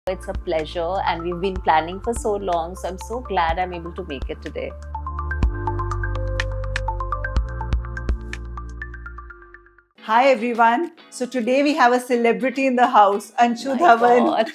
It's a pleasure, and we've been planning for so long, so I'm so glad I'm able to make it today. Hi everyone. So today we have a celebrity in the house, Anshu My Dhawan. God.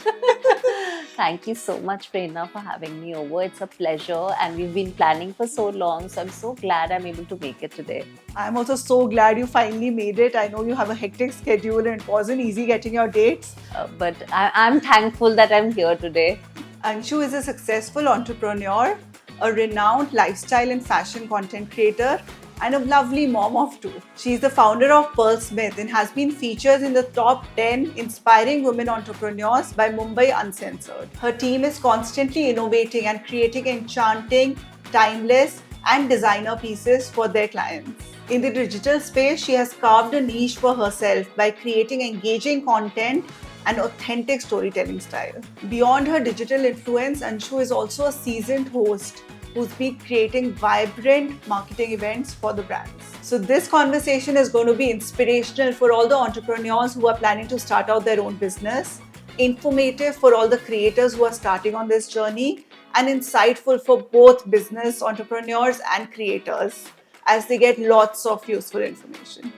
Thank you so much, Prerna, for having me over. It's a pleasure, and we've been planning for so long, so I'm so glad I'm able to make it today. I'm also so glad you finally made it. I know you have a hectic schedule and it wasn't easy getting your dates. But I'm thankful that I'm here today. Anshu is a successful entrepreneur, a renowned lifestyle and fashion content creator, and a lovely mom of two. She's the founder of Pearl Smith and has been featured in the top 10 inspiring women entrepreneurs by Mumbai Uncensored. Her team is constantly innovating and creating enchanting, timeless, and designer pieces for their clients. In the digital space, she has carved a niche for herself by creating engaging content and authentic storytelling style. Beyond her digital influence, Anshu is also a seasoned host who's been creating vibrant marketing events for the brands. So this conversation is going to be inspirational for all the entrepreneurs who are planning to start out their own business, informative for all the creators who are starting on this journey, and insightful for both business entrepreneurs and creators as they get lots of useful information.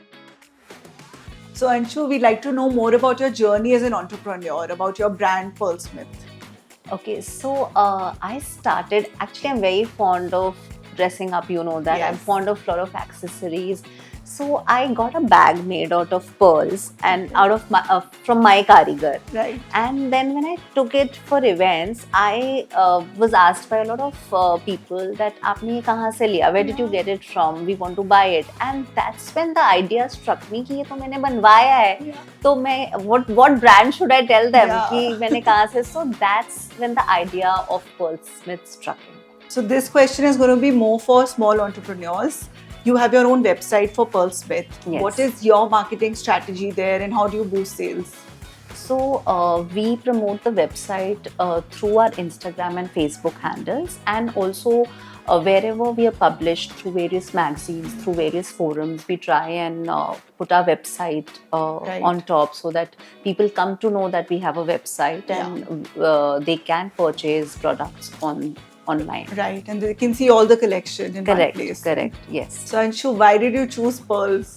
So Anshu, we'd like to know more about your journey as an entrepreneur, about your brand Pearl Smith. Okay, so I started. Actually, I'm very fond of dressing up. You know that I'm Yes. fond of a lot of accessories. So I got a bag made out of pearls and out of my from my karigar. Right. And then when I took it for events, I was asked by a lot of people that "आपने ये कहाँ से लिया? Where did you get it from? We want to buy it." And that's when the idea struck me कि ये तो मैंने बनवाया है. तो मैं what brand should I tell them Yeah. कि मैंने कहाँ से? So that's when the idea of Pearl Smith struck me. So this question is going to be more for small entrepreneurs. You have your own website for Pearl Smith. Yes. What is your marketing strategy there and how do you boost sales? So we promote the website through our Instagram and Facebook handles, and also wherever we are published through various magazines, through various forums, we try and put our website Right. on top so that people come to know that we have a website and they can purchase products online. Right, and they can see all the collection in one Correct, place. correct, yes. So Anshu, why did you choose pearls?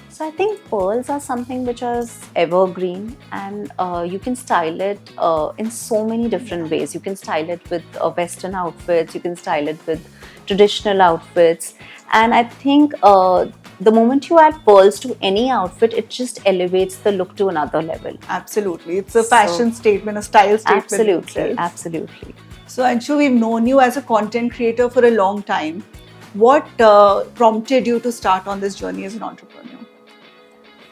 So I think pearls are something which is evergreen, and you can style it in so many different ways. You can style it with Western outfits, you can style it with traditional outfits, and I think the moment you add pearls to any outfit, it just elevates the look to another level. Absolutely, it's a fashion statement, a style statement. Absolutely, itself. absolutely. So Anshu, we've known you as a content creator for a long time. What prompted you to start on this journey as an entrepreneur?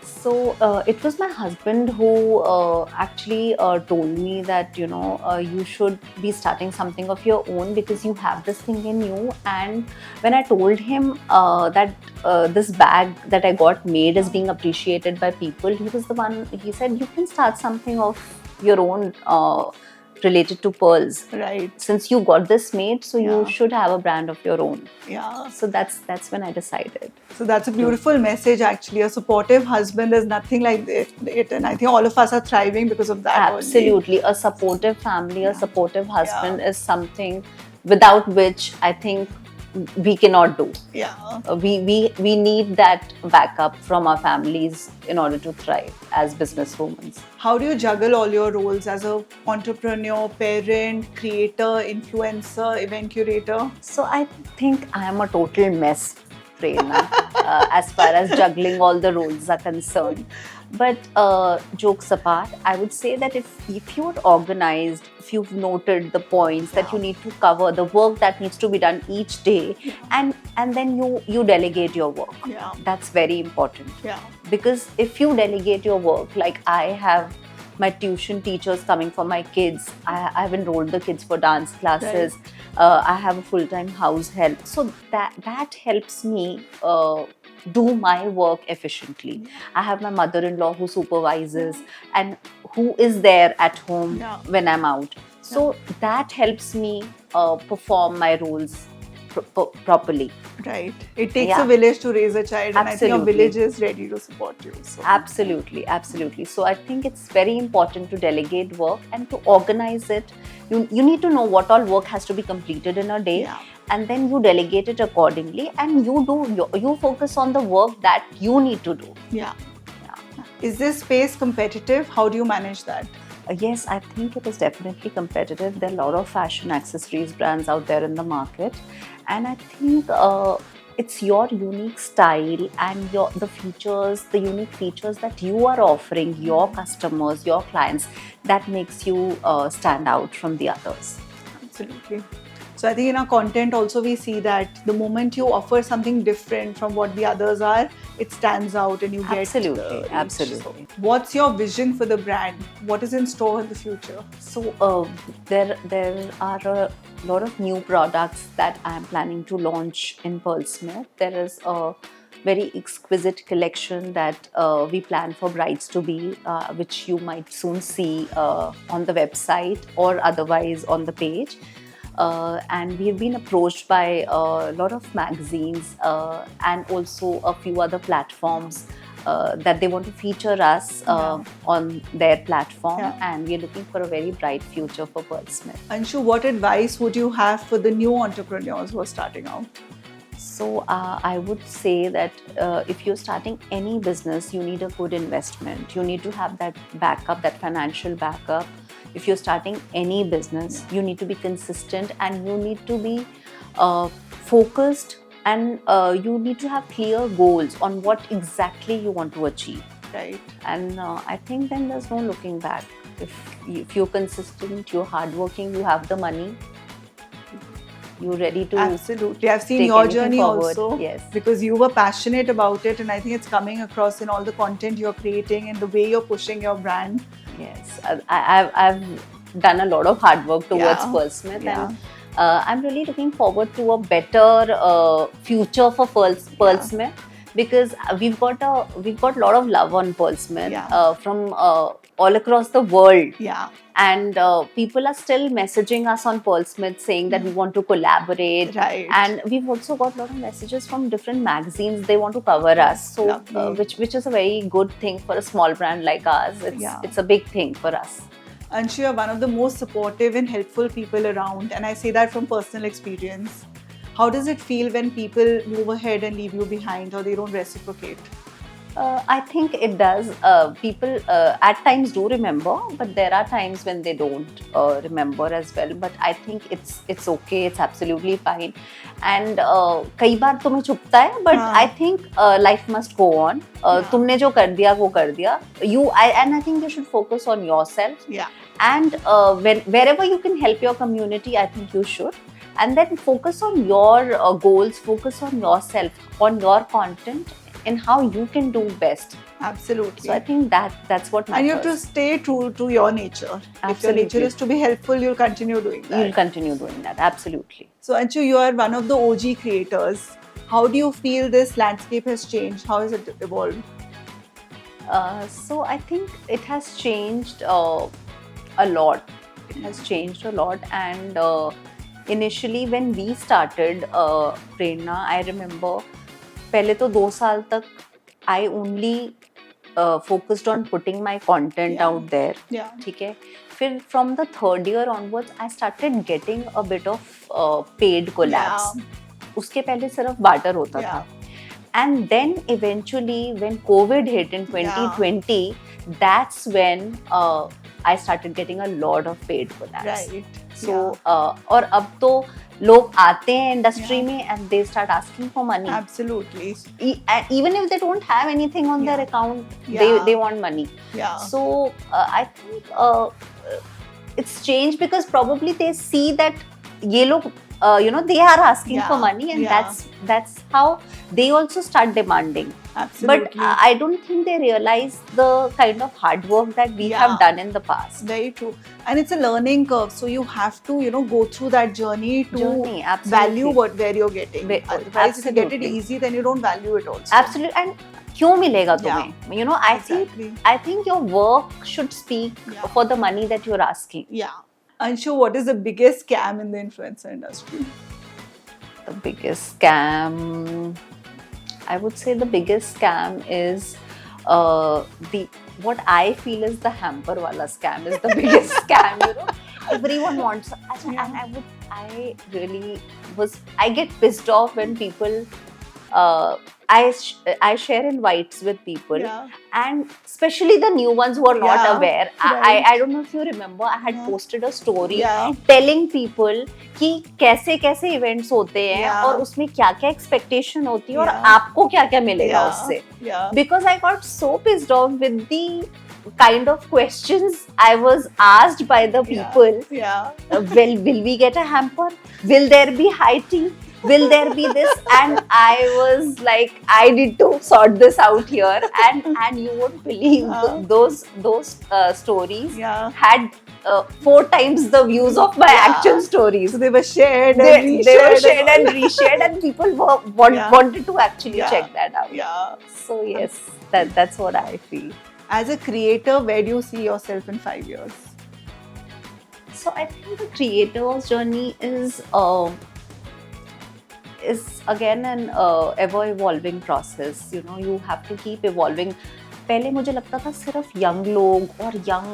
So it was my husband who actually told me that you should be starting something of your own because you have this thing in you. And when I told him that this bag that I got made is being appreciated by people, he was the one. He said you can start something of your own related to pearls. Right. Since you got this made, so Yeah. you should have a brand of your own. Yeah. So that's when I decided. So that's a beautiful message, actually. A supportive husband, there's nothing like it. And I think all of us are thriving because of that. only. Absolutely. A supportive family, a supportive husband is something without which I think we cannot do. Yeah. We need that backup from our families in order to thrive as businesswomen. How do you juggle all your roles as a entrepreneur, parent, creator, influencer, event curator? So I think I am a total mess, Prerna, as far as juggling all the roles are concerned. But jokes apart, I would say that if you're organized, if you've noted the points that you need to cover, the work that needs to be done each day, and then you delegate your work. Yeah. That's very important. Yeah. Because if you delegate your work, like I have my tuition teachers coming for my kids, I've enrolled the kids for dance classes, I have a full-time house help, so that helps me do my work efficiently. I have my mother-in-law who supervises and who is there at home when I'm out, so that helps me perform my roles properly. Right. It takes Yeah. a village to raise a child, and I think your Absolutely. village is ready to support you. So. Absolutely. So I think it's very important to delegate work and to organize it. You need to know what all work has to be completed in a day, Yeah. and then you delegate it accordingly, and you focus on the work that you need to do. Yeah. Yeah. Is this space competitive? How do you manage that? Yes, I think it is definitely competitive. There are a lot of fashion accessories brands out there in the market, and I think it's your unique style and the unique features that you are offering your customers, your clients, that makes you stand out from the others. Absolutely. So I think in our content also we see that the moment you offer something different from what the others are, it stands out and you get Absolutely, reach. absolutely. So what's your vision for the brand? What is in store in the future? So there are a lot of new products that I am planning to launch in Pearl Smith. There is a very exquisite collection that we plan for brides to be, which you might soon see on the website or otherwise on the page. And we've been approached by a lot of magazines and also a few other platforms that they want to feature us on their platform, and we're looking for a very bright future for Pearl Smith. Anshu, what advice would you have for the new entrepreneurs who are starting out? So I would say that if you're starting any business, you need a good investment. You need to have that backup, that financial backup. If you're starting any business, you need to be consistent and you need to be focused, and you need to have clear goals on what exactly you want to achieve. Right. And I think then there's no looking back. If you're consistent, you're hardworking, you have the money, you're ready to. Absolutely. I've seen take your anything journey forward. also. Yes. Because you were passionate about it, and I think it's coming across in all the content you're creating and the way you're pushing your brand. Yes, I've done a lot of hard work towards Pearl Smith, and I'm really looking forward to a better future for Pearl Smith, because we've got a lot of love on Pearl Smith from all across the world. Yeah. And people are still messaging us on Pearl Smith saying that we want to collaborate. Right. And we've also got a lot of messages from different magazines. They want to cover us. So which is a very good thing for a small brand like us. It's a big thing for us. Anshu, you're one of the most supportive and helpful people around, and I say that from personal experience. How does it feel when people move ahead and leave you behind, or they don't reciprocate? I think it does. People at times do remember, but there are times when they don't remember as well. But I think it's okay. It's absolutely fine. And कई बार तुम्हें छुपता है, but I think life must go on. तुमने जो कर दिया वो कर दिया. And I think you should focus on yourself. Yeah. And wherever you can help your community, I think you should. And then focus on your goals. Focus on yourself, on your content, and how you can do best. Absolutely. So I think that's what matters. And you have to stay true to your nature. Absolutely. If your nature is to be helpful, you'll continue doing that. You'll continue doing that. Absolutely. So Anshu, you are one of the OG creators. How do you feel this landscape has changed? How has it evolved? So I think it has changed a lot. It has changed a lot. And initially when we started Prerna, I remember पहले तो 2 साल तक I only focused on putting my content out there. Yeah. ठीक है. फिर from the 3rd year onwards, I started getting a bit of paid collabs. उसके पहले सिर्फ barter होता था. And then eventually when COVID hit in 2020, that's when I started getting a lot of paid collabs. Right. So और अब तो लोग आते हैं इंडस्ट्री में and they start asking for money. Absolutely. Even if they don't have anything on their account, they want money. Yeah. So I think it's changed because probably they see that ये लोग they are asking for money, and that's how they also start demanding. Absolutely. But I don't think they realize the kind of hard work that we have done in the past. Very true. And it's a learning curve. So you have to, go through that journey to value where you're getting. Otherwise, if you get it easy, then you don't value it also. Absolutely. And क्यों मिलेगा तुम्हें? I think your work should speak for the money that you're asking. Yeah. Anshu, what is the biggest scam in the influencer industry? The The biggest scam, I would say the biggest scam is the what I feel is the hamper wala scam is the biggest scam. Everyone wants. And I really I get pissed off when people. Uh, I share invites with people, Yeah. and especially the new ones who are not Yeah, aware. right. I don't know if you remember, I had Yeah. posted a story Yeah. telling people कि कैसे कैसे events होते हैं Yeah. और उसमें क्या क्या expectation होती है और Yeah. आपको क्या क्या मिलेगा Yeah. उससे. Yeah. Because I got so pissed off with the kind of questions I was asked by the people. Yeah. Will we get a hamper? Will there be high tea? Will there be this? And I was like, I need to sort this out here. And you won't believe those stories Yeah. had 4 times the views of my actual stories. So they were shared and They were reshared shared and reshared, and people wanted to actually check that out. Yeah. So yes, that's what I feel. As a creator, where do you see yourself in 5 years? So I think the creator's journey is again an ever evolving process. You have to keep evolving. पहले मुझे लगता था सिर्फ young लोग और young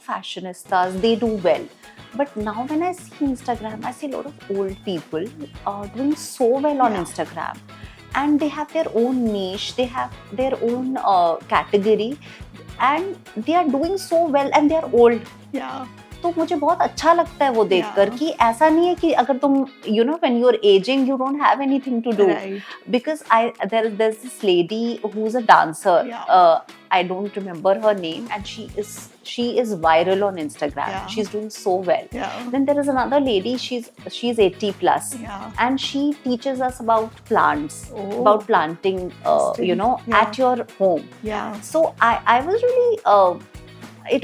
fashionistas they do well. But now when I see Instagram, I see a lot of old people doing so well on Instagram, and they have their own niche, they have their own category, and they are doing so well, and they are old. Yeah. तो मुझे बहुत अच्छा लगता है वो देखकर कि ऐसा नहीं है कि अगर तुम when you're aging you don't have anything to do. Right. Because there's this lady who's a dancer. I don't remember her name, and she is viral on Instagram. Yeah. She's doing so well. Yeah. Then there is another lady, she's 80 plus, and she teaches us about plants, about planting at your home. Yeah. So I was really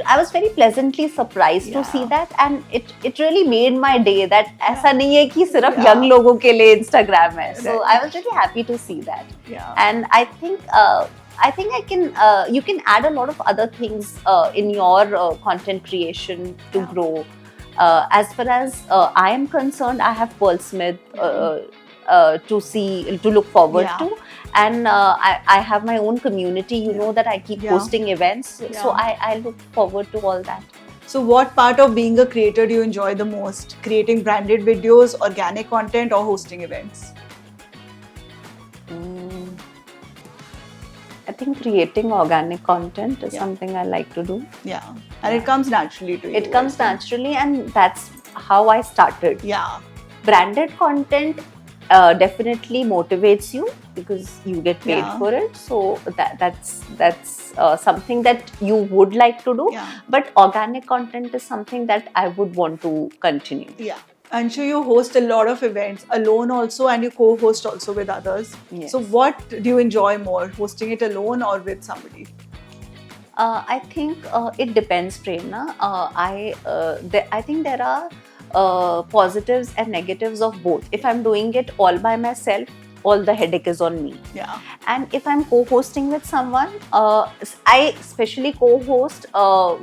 I was very pleasantly surprised to see that, and it really made my day that ऐसा नहीं है कि सिर्फ young लोगों के लिए Instagram है. So I was really happy to see that. And I think I can you can add a lot of other things in your content creation to grow. As far as I am concerned, I have Pearl Smith to look forward to, and I have my own community. You know that I keep hosting events, so I look forward to all that. So what part of being a creator do you enjoy the most? Creating branded videos, organic content, or hosting events? I think creating organic content is something I like to do. Yeah, and it comes naturally to you. It comes naturally, and that's how I started. Yeah. Branded content definitely motivates you because you get paid for it. So that's something that you would like to do. But organic content is something that I would want to continue. Yeah. Anshu, you host a lot of events alone also, and you co-host also with others. Yes. So what do you enjoy more, hosting it alone or with somebody? I think it depends, Prerna. I think there are positives and negatives of both. If I'm doing it all by myself, all the headache is on me. Yeah. And if I'm co-hosting with someone, I especially co-host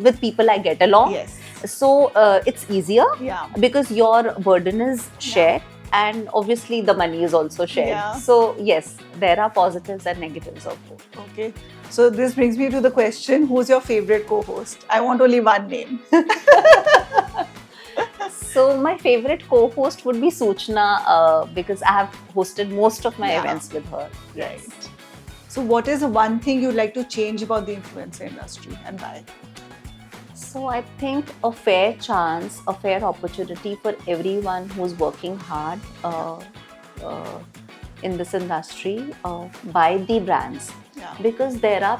with people I get along. Yes. So it's easier because your burden is shared, and obviously the money is also shared. Yeah. So yes, there are positives and negatives of both. Okay. So this brings me to the question, who's your favorite co-host? I want only one name. So my favorite co-host would be Suchna because I have hosted most of my events with her. Yes. Right. So what is the one thing you'd like to change about the influencer industry, and why? So I think a fair chance, a fair opportunity for everyone who's working hard in this industry by the brands. Because there are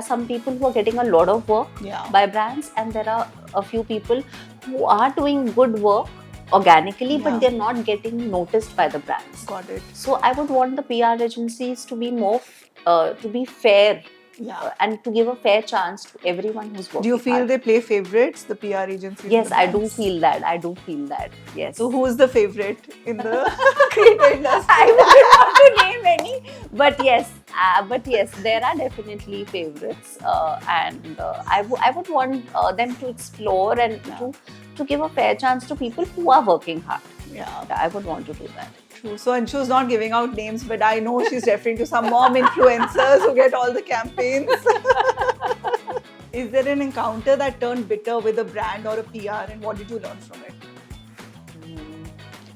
some people who are getting a lot of work by brands, and there are a few people who are doing good work organically, but they're not getting noticed by the brands. Got it. So I would want the PR agencies to be more to be fair. And to give a fair chance to everyone who's working. Do you feel hard. they play favorites, the PR agencies? Yes, I do feel that. Yes. So who's the favorite in the creator industry? I wouldn't want to name any, but yes, there are definitely favorites, and I would want them to explore and to give a fair chance to people who are working hard. Yeah. I would want to do that. True. So Anshu's not giving out names, but I know she's referring to some mom influencers who get all the campaigns. Is there an encounter that turned bitter with a brand or a PR, and what did you learn from it?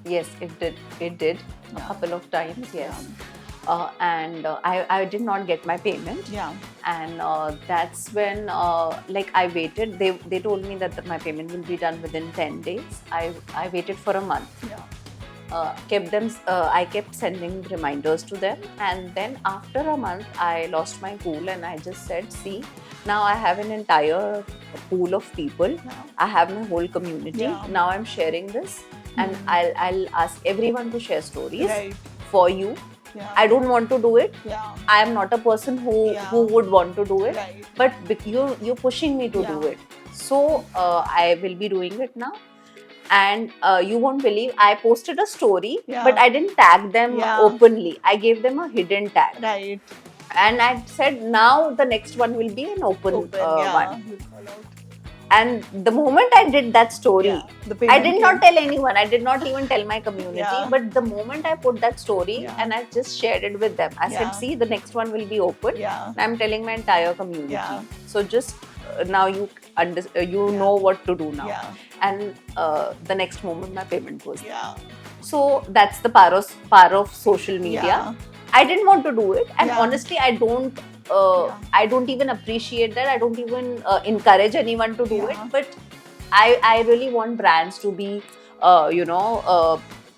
Yes, it did. It did a couple of times. Yes. And I did not get my payment. Yeah. And that's when like I waited. They told me that my payment will be done within 10 days. I waited for a month. Yeah. I kept sending reminders to them, and then after a month I lost my cool and I just said, see, now I have an entire pool of people. Yeah. I have my whole community. Yeah. Now I'm sharing this, and I'll ask everyone to share stories Right. for you. Yeah. I don't want to do it. Yeah. I am not a person who would want to do it. Right. But you're pushing me to do it. So I will be doing it now. And you won't believe, I posted a story, but I didn't tag them openly. I gave them a hidden tag. Right. And I said, now the next one will be an open one. You call out. And the moment I did that story, I did not tell anyone. I did not even tell my community. Yeah. But the moment I put that story and I just shared it with them, I said, see, the next one will be open. Yeah. And I'm telling my entire community. Yeah. So just now you know what to do now. Yeah. And the next moment my payment goes. Yeah. So that's the power of social media. Yeah. I didn't want to do it, and Yeah. honestly, I don't even appreciate that. I don't even encourage anyone to do it. But I really want brands to be,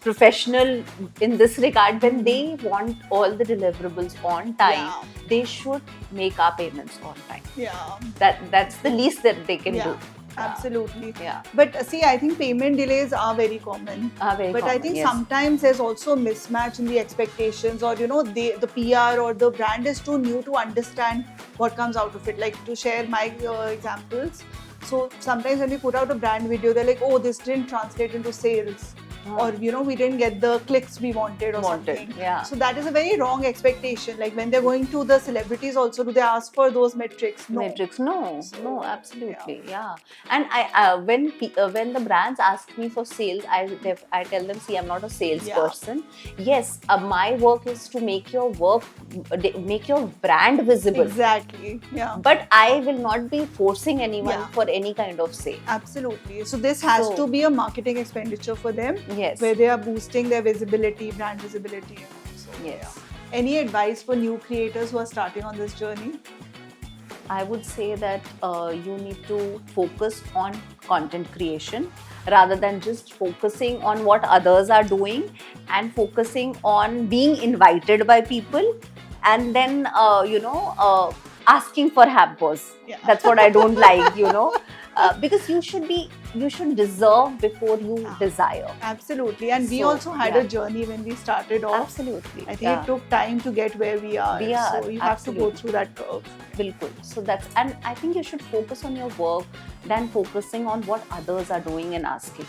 professional in this regard. When they want all the deliverables on time, they should make our payments on time. Yeah. That's the least that they can do. Absolutely. Yeah. But see, I think payment delays are very common. I think sometimes there's also a mismatch in the expectations, or the PR or the brand is too new to understand what comes out of it. Like, to share my examples. So sometimes when we put out a brand video, they're like, oh, this didn't translate into sales. Or we didn't get the clicks we wanted or something. Yeah. So that is a very wrong expectation. Like, when they're going to the celebrities also, do they ask for those metrics? No. No, absolutely. Yeah. And I when the brands ask me for sales, I tell them, see, I'm not a salesperson. Yes, my work is to make your brand visible. Exactly. Yeah. But I will not be forcing anyone for any kind of sale. Absolutely. So this has to be a marketing expenditure for them. Yes. Where they are boosting their visibility, brand visibility. Yes. Any advice for new creators who are starting on this journey? I would say that you need to focus on content creation rather than just focusing on what others are doing, and focusing on being invited by people, and then asking for hampers. That's what I don't like, because you should deserve before you desire. Absolutely. And we also had a journey when we started off. Absolutely. I think it took time to get where we are. So you have to go through that curve. Bilkul. So and I think you should focus on your work than focusing on what others are doing and asking.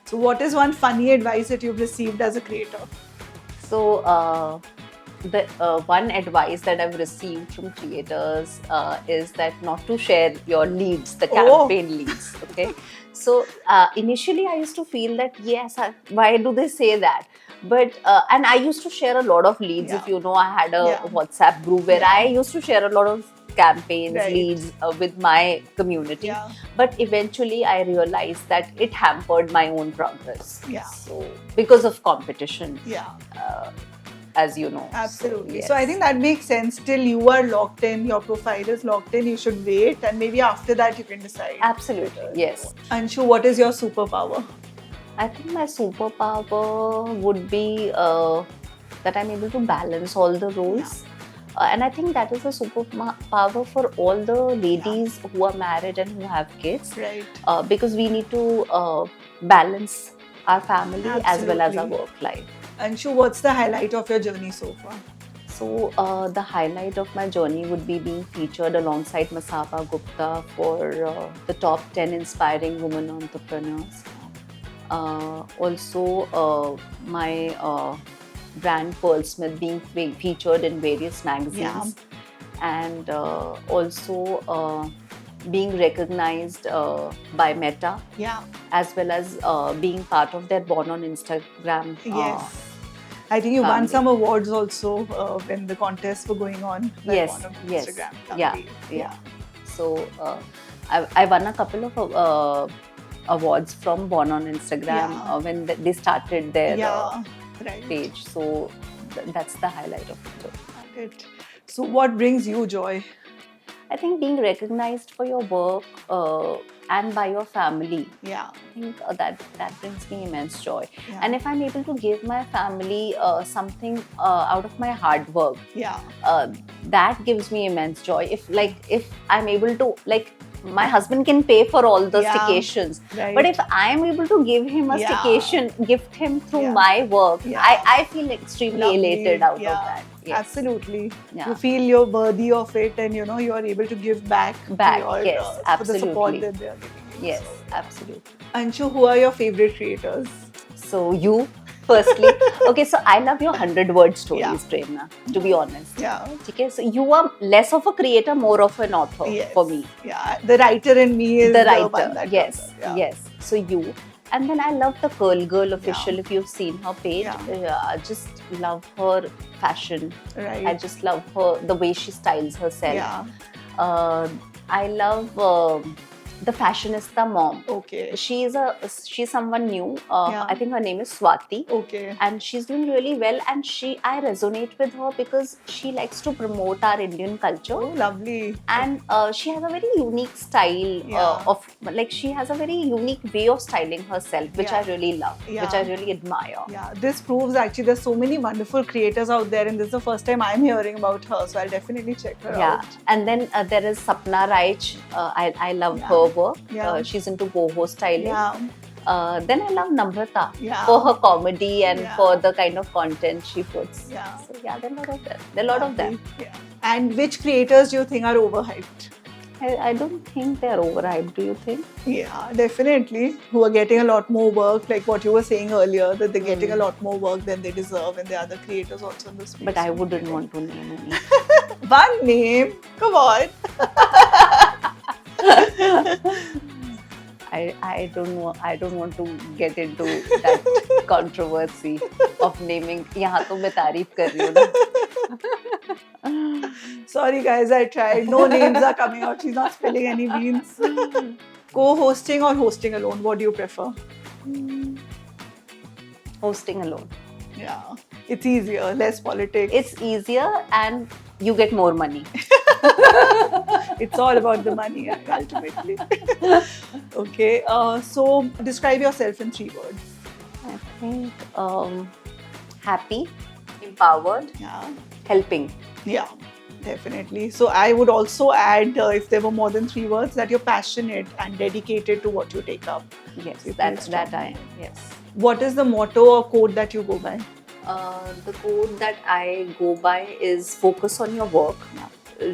So what is one funny advice that you've received as a creator? So the one advice that I've received from creators is that not to share your leads, the campaign leads. Okay. So initially I used to feel that, yes, why do they say that? But and I used to share a lot of leads. If I had a WhatsApp group where I used to share a lot of campaigns, leads with my community. But eventually I realized that it hampered my own progress. So because of competition. As you know. Absolutely. So I think that makes sense. Till you are locked in, your profile is locked in, you should wait, and maybe after that you can decide. Absolutely. Yes. Anshu, what is your superpower? I think my superpower would be that I'm able to balance all the roles. And I think that is a superpower for all the ladies who are married and who have kids. Right. Because we need to balance our family as well as our work life. Anshu, what's the highlight of your journey so far? So the highlight of my journey would be being featured alongside Masaba Gupta for the top 10 inspiring women entrepreneurs. Also, my brand Pearl Smith being featured in various magazines. And also being recognized by Meta, Yeah. as well as being part of their Born on Instagram. Yes. I think you won family. some awards also when the contests were going on. Like Yes, on yes, Instagram. yeah, Lovely. yeah. So I won a couple of awards from Born on Instagram Yeah. when they started their Yeah. Right. page. So that's the highlight of it. Got it. So, what brings you joy? I think being recognized for your work and by your family, Yeah. I think that brings me immense joy. Yeah. And if I'm able to give my family something out of my hard work, Yeah. that gives me immense joy. If I'm able to, like, my husband can pay for all the Yeah. staycations, Right. but if I am able to give him a Yeah. staycation, gift him through Yeah. my work, Yeah. I feel extremely Lovely. elated out Yeah. of that. Yes. Absolutely. Yeah. You feel you're worthy of it, and you are able to give back, Back, to your, yes, for the support absolutely. that they are giving you. Yes, So, absolutely. Anshu, who are your favorite creators? So you, firstly, okay. So I love your 100-word stories, Yeah. Prerna. To be honest. Yeah. Okay, so you are less of a creator, more of an author Yes. for me. Yeah. The writer in me is The one writer, that yes, comes out. Yeah. yes. So you, and then I love the Curl Girl official. If you've seen her page, I just love her fashion. Right. I just love her, the way she styles herself. Yeah. I love the fashionista mom. Okay. She's someone new. Yeah. I think her name is Swati. Okay. And she's doing really well, and I resonate with her because she likes to promote our Indian culture. Oh, lovely. And she has a very unique style she has a very unique way of styling herself, which Yeah. I really love, Yeah. which I really admire. Yeah, this proves actually there's so many wonderful creators out there, and this is the first time I'm hearing about her, so I'll definitely check her Yeah, out. and then there is Sapna Raich. I love Yeah. her work. Yeah. She's into boho styling. Yeah, Then I love Namrata Yeah. for her comedy and Yeah. for the kind of content she puts. Yeah. So yeah, there are a lot of them. There are a lot of them. Yeah. And which creators do you think are overhyped? I don't think they're overhyped. Do you think? Yeah, definitely. Who are getting a lot more work, like what you were saying earlier, that they're getting a lot more work than they deserve, and there are other creators also in the space. But I wouldn't want to name any. One name, come on. I don't know. I don't want to get into that controversy of naming. यहाँ तो मैं तारीफ कर रही हूँ ना. Sorry guys, I tried. No names are coming out. She's not spilling any beans. Co-hosting or hosting alone? What do you prefer? Hosting alone. Yeah, it's easier, less politics. It's easier and you get more money. It's all about the money ultimately. Okay, so describe yourself in 3 words. I think happy, empowered, Yeah. helping. Yeah, definitely. So I would also add, if there were more than 3 words, that you're passionate and dedicated to what you take up. Yes, You feel that strongly. I am. Yes. What is the motto or quote that you go by? The code that I go by is focus on your work.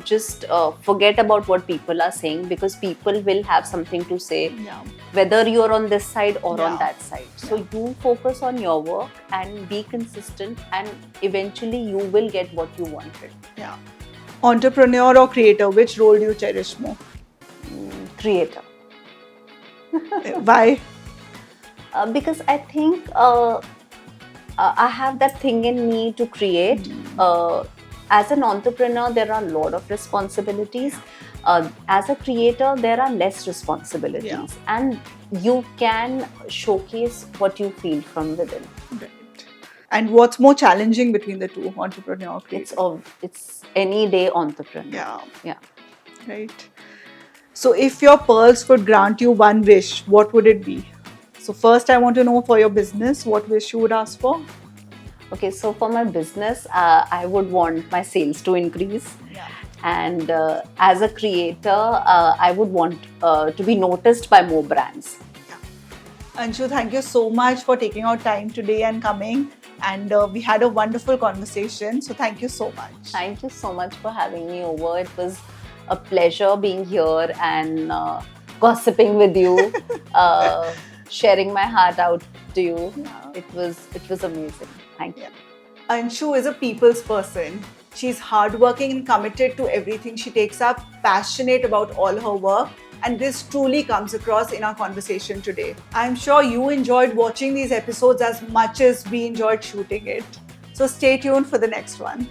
Just forget about what people are saying, because people will have something to say, Yeah. whether you're on this side or Yeah. on that side. So you focus on your work and be consistent, and eventually you will get what you wanted. Yeah. Entrepreneur or creator, which role do you cherish more? Creator. Why? Because I think I have that thing in me to create. As an entrepreneur, there are a lot of responsibilities. As a creator, there are less responsibilities. Yeah. And you can showcase what you feel from within. Right. And what's more challenging between the two, entrepreneur, creator? It's any day entrepreneur. Yeah. Yeah. Right. So if your pearls could grant you one wish, what would it be? So first I want to know, for your business, what wish you would ask for? Okay, so for my business, I would want my sales to increase. Yeah. And as a creator, I would want to be noticed by more brands. Anshu, thank you so much for taking out time today and coming. And we had a wonderful conversation. So thank you so much. Thank you so much for having me over. It was a pleasure being here and gossiping with you, sharing my heart out to you. Yeah. It was amazing. Thank you. Anshu is a people's person. She's hardworking and committed to everything she takes up, passionate about all her work, and this truly comes across in our conversation today. I'm sure you enjoyed watching these episodes as much as we enjoyed shooting it. So stay tuned for the next one.